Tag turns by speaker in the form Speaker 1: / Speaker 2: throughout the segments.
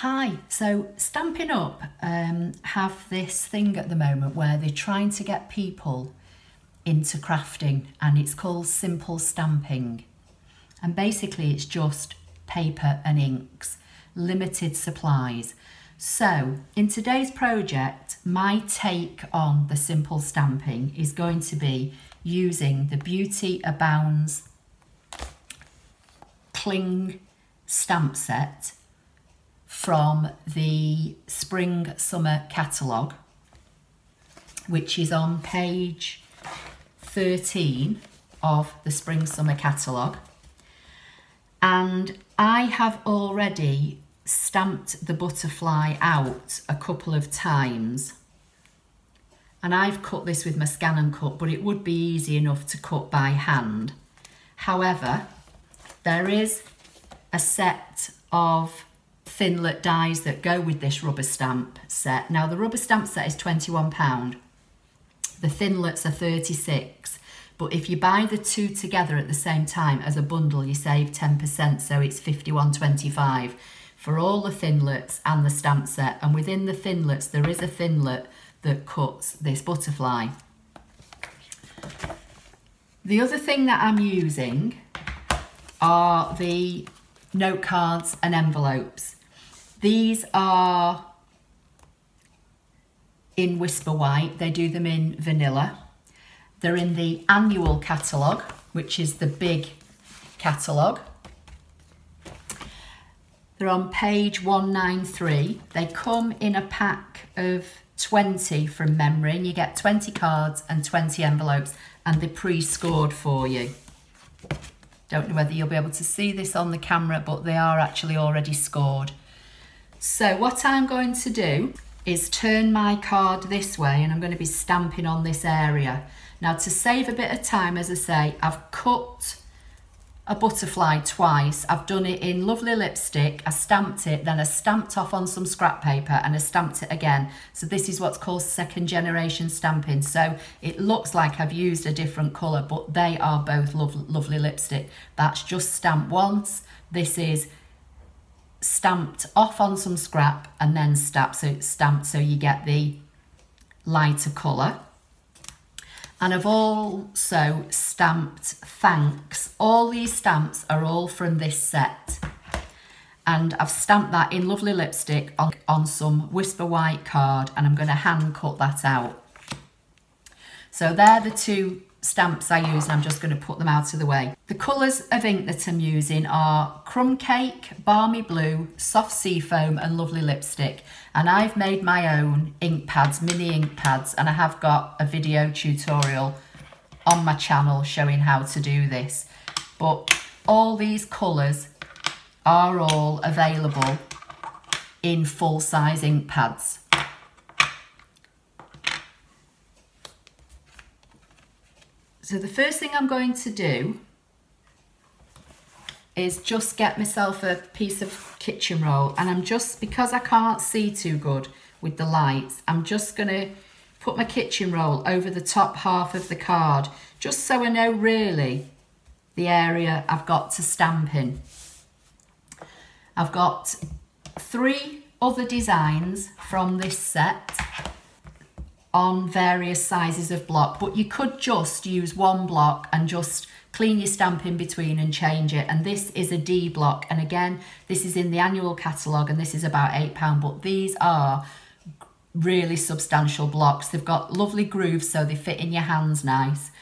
Speaker 1: Hi, so Stampin' Up have this thing at the moment where they're trying to get people into crafting, and it's called simple stamping. And basically it's just paper and inks, limited supplies. So in today's project, my take on the simple stamping is going to be using the Beauty Abounds Cling stamp set from the Spring Summer catalogue, which is on page 13 of the Spring Summer catalogue. And I have already stamped the butterfly out a couple of times, and I've cut this with my ScanNCut, but it would be easy enough to cut by hand. However, there is a set of Thinlet dies that go with this rubber stamp set. Now the rubber stamp set is £21, the Thinlets are 36, but if you buy the two together at the same time as a bundle, you save 10%, so it's £51.25 for all the Thinlets and the stamp set. And within the Thinlets there is a Thinlet that cuts this butterfly. The other thing that I'm using are the note cards and envelopes. These are in Whisper White, they do them in vanilla. They're in the annual catalogue, which is the big catalogue. They're on page 193. They come in a pack of 20 from memory, and you get 20 cards and 20 envelopes, and they're pre-scored for you. Don't know whether you'll be able to see this on the camera, but they are actually already scored. So what I'm going to do is turn my card this way, and I'm going to be stamping on this area. Now, to save a bit of time, as I say, I've cut a butterfly twice. I've done it in lovely lipstick, I stamped it, then I stamped off on some scrap paper and I stamped it again. So this is what's called second generation stamping. So it looks like I've used a different colour, but they are both lovely lipstick. That's just stamped once. This is stamped off on some scrap and then stamped so you get the lighter colour. And I've also stamped thanks. All these stamps are all from this set. And I've stamped that in lovely lipstick on some Whisper White card, and I'm going to hand cut that out. So they're the two stamps I use, and I'm just going to put them out of the way. The colours of ink that I'm using are Crumb Cake, Balmy Blue, Soft Seafoam and Lovely Lipstick. And I've made my own ink pads, mini ink pads, and I have got a video tutorial on my channel showing how to do this. But all these colours are all available in full-size ink pads. So the first thing I'm going to do is just get myself a piece of kitchen roll, and I'm just, because I can't see too good with the lights, I'm just going to put my kitchen roll over the top half of the card, just so I know really the area I've got to stamp in. I've got 3 other designs from this set on various sizes of block, but you could just use one block and just clean your stamp in between and change it. And this is a D block, and again this is in the annual catalogue, and this is about £8, but these are really substantial blocks. They've got lovely grooves so they fit in your hands nice,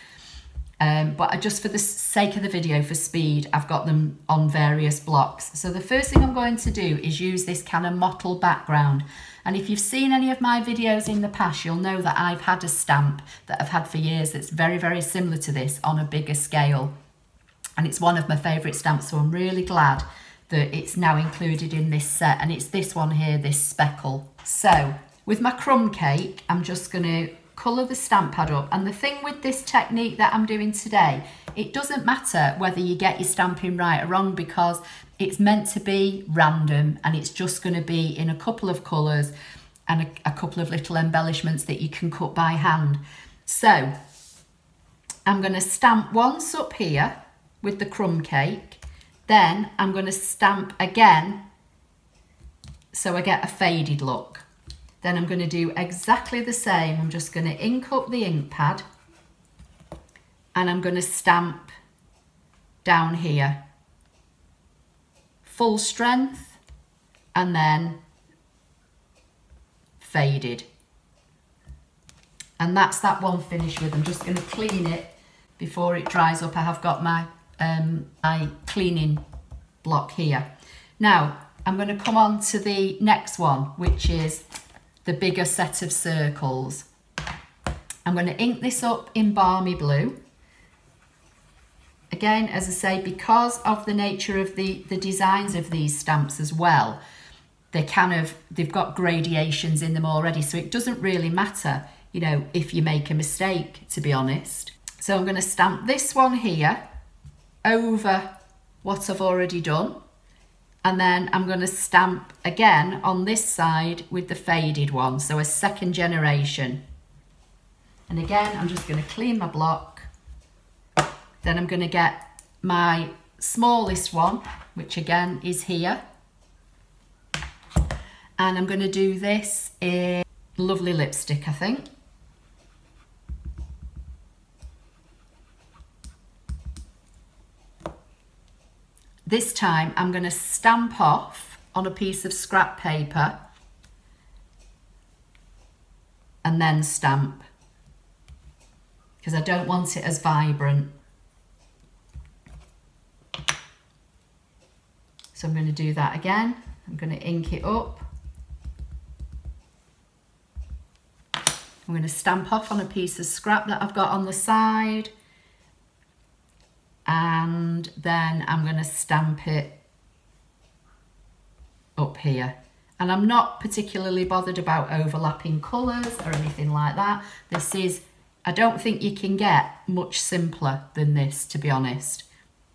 Speaker 1: but just for the sake of the video, for speed, I've got them on various blocks. So the first thing I'm going to do is use this kind of mottle background. And if you've seen any of my videos in the past, you'll know that I've had a stamp that I've had for years that's very similar to this on a bigger scale. And it's one of my favourite stamps, so I'm really glad that it's now included in this set. And it's this one here, this speckle. So with my Crumb Cake, I'm just going to colour the stamp pad up. And the thing with this technique that I'm doing today, it doesn't matter whether you get your stamping right or wrong, because it's meant to be random, and it's just going to be in a couple of colours and a couple of little embellishments that you can cut by hand. So I'm going to stamp once up here with the Crumb Cake, then I'm going to stamp again so I get a faded look. Then I'm going to do exactly the same. I'm just going to ink up the ink pad and I'm going to stamp down here. Full strength and then faded. And that's that one finished with. I'm just going to clean it before it dries up. I have got my cleaning block here. Now I'm going to come on to the next one, which is the bigger set of circles. I'm going to ink this up in Balmy Blue. Again, as I say, because of the nature of the designs of these stamps as well, they've got gradations in them already, so it doesn't really matter, you know, if you make a mistake, to be honest. So I'm going to stamp this one here over what I've already done, and then I'm going to stamp again on this side with the faded one, so a second generation. And again, I'm just going to clean my block. Then I'm going to get my smallest one, which again is here. And I'm going to do this in Lovely Lipstick, I think. This time I'm going to stamp off on a piece of scrap paper and then stamp, because I don't want it as vibrant. So I'm going to do that again. I'm going to ink it up. I'm going to stamp off on a piece of scrap that I've got on the side. And then I'm going to stamp it up here. And I'm not particularly bothered about overlapping colours or anything like that. This is, I don't think you can get much simpler than this, to be honest.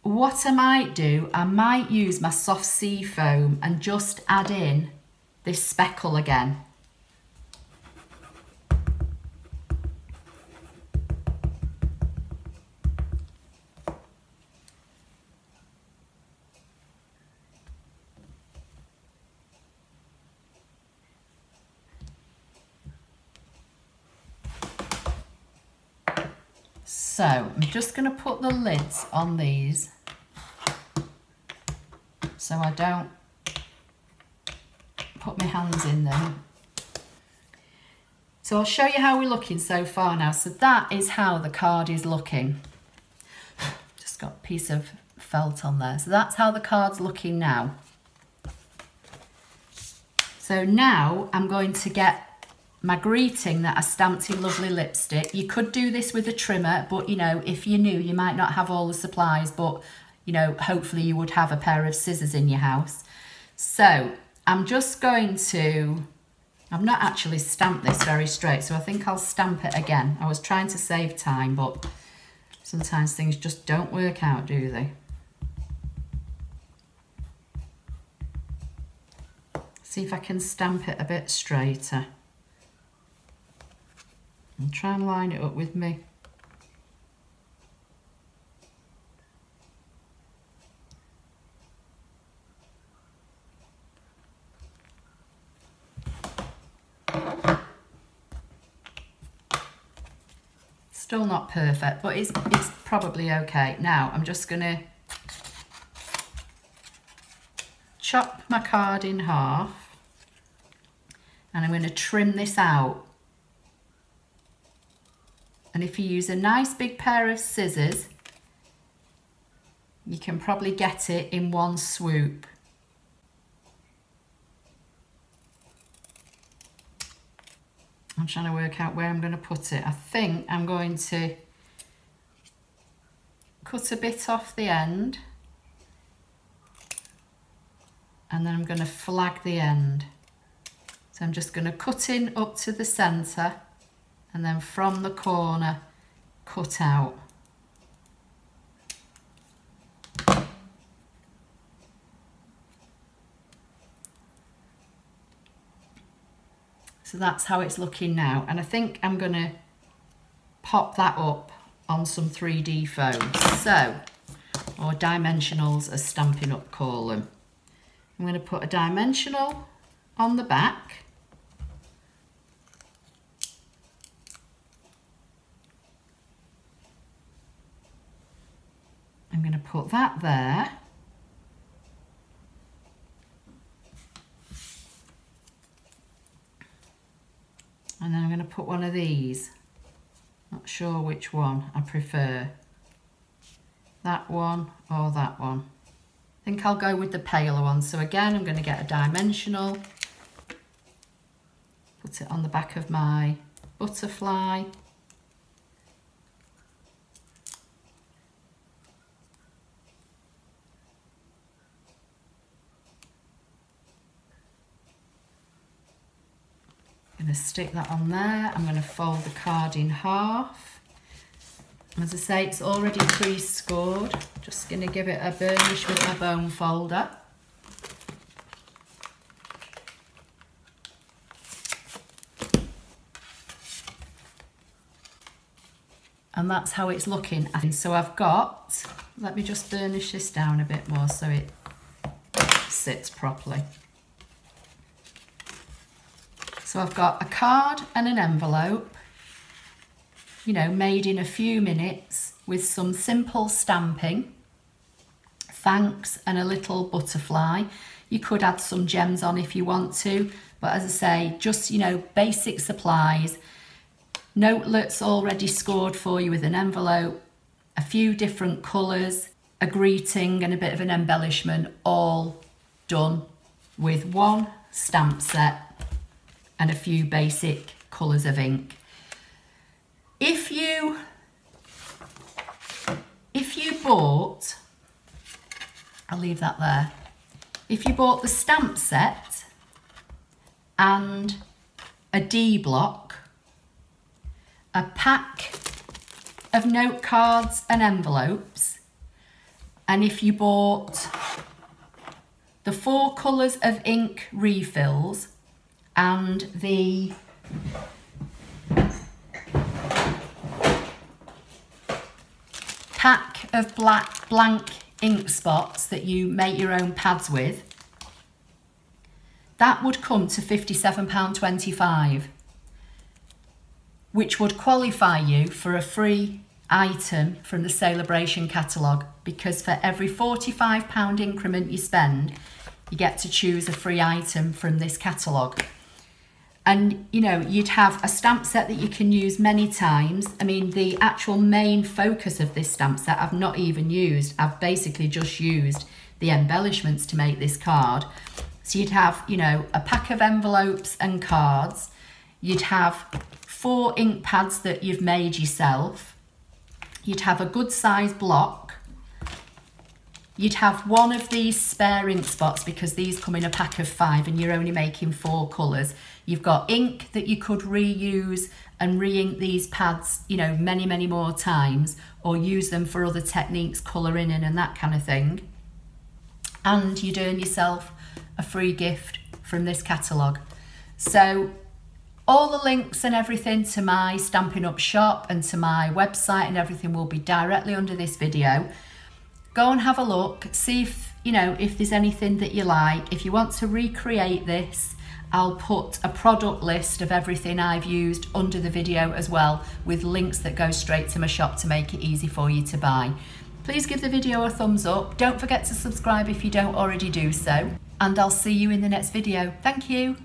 Speaker 1: What I might do, I might use my soft sea foam and just add in this speckle again. So I'm just going to put the lids on these so I don't put my hands in them. So I'll show you how we're looking so far now. So that is how the card is looking. Just got a piece of felt on there. So that's how the card's looking now. So now I'm going to get my greeting that I stamped in Lovely Lipstick. You could do this with a trimmer, but you know, if you're new, you might not have all the supplies, but you know, hopefully you would have a pair of scissors in your house. So I'm just going to, I've not actually stamped this very straight, so I think I'll stamp it again. I was trying to save time, but sometimes things just don't work out, do they? See if I can stamp it a bit straighter. And try and line it up with me. Still not perfect, but it's probably okay. Now I'm just going to chop my card in half and I'm going to trim this out. And if you use a nice big pair of scissors, you can probably get it in one swoop. I'm trying to work out where I'm going to put it. I think I'm going to cut a bit off the end and then I'm going to flag the end. So I'm just going to cut in up to the centre and then from the corner cut out. So that's how it's looking now, and I think I'm going to pop that up on some 3D foam, so, or dimensionals as Stampin' Up call them. I'm going to put a dimensional on the back. I'm going to put that there. And then I'm going to put one of these. Not sure which one I prefer. That one or that one. I think I'll go with the paler one. So again, I'm going to get a dimensional. Put it on the back of my butterfly. I'm going to stick that on there. I'm going to fold the card in half. As I say, it's already pre-scored. Just going to give it a burnish with my bone folder. And that's how it's looking. So I've got, let me just burnish this down a bit more so it sits properly. So I've got a card and an envelope, you know, made in a few minutes with some simple stamping, thanks, and a little butterfly. You could add some gems on if you want to, but as I say, just, you know, basic supplies. Notelets already scored for you with an envelope, a few different colours, a greeting and a bit of an embellishment, all done with one stamp set and a few basic colours of ink. If you bought, I'll leave that there. If you bought the stamp set and a D block, a pack of note cards and envelopes, and if you bought the 4 colours of ink refills and the pack of blank ink spots that you make your own pads with, that would come to £57.25, which would qualify you for a free item from the Celebration catalogue, because for every £45 increment you spend, you get to choose a free item from this catalogue. And, you know, you'd have a stamp set that you can use many times. I mean, the actual main focus of this stamp set I've not even used. I've basically just used the embellishments to make this card. So you'd have, you know, a pack of envelopes and cards. You'd have 4 ink pads that you've made yourself. You'd have a good size block. You'd have one of these spare ink spots because these come in a pack of 5 and you're only making 4 colours. You've got ink that you could reuse and re-ink these pads, you know, many, many more times, or use them for other techniques, colouring in and that kind of thing. And you'd earn yourself a free gift from this catalogue. So all the links and everything to my Stampin' Up shop and to my website and everything will be directly under this video. Go and have a look, see if, you know, if there's anything that you like. If you want to recreate this, I'll put a product list of everything I've used under the video as well, with links that go straight to my shop to make it easy for you to buy. Please give the video a thumbs up. Don't forget to subscribe if you don't already do so. And I'll see you in the next video. Thank you.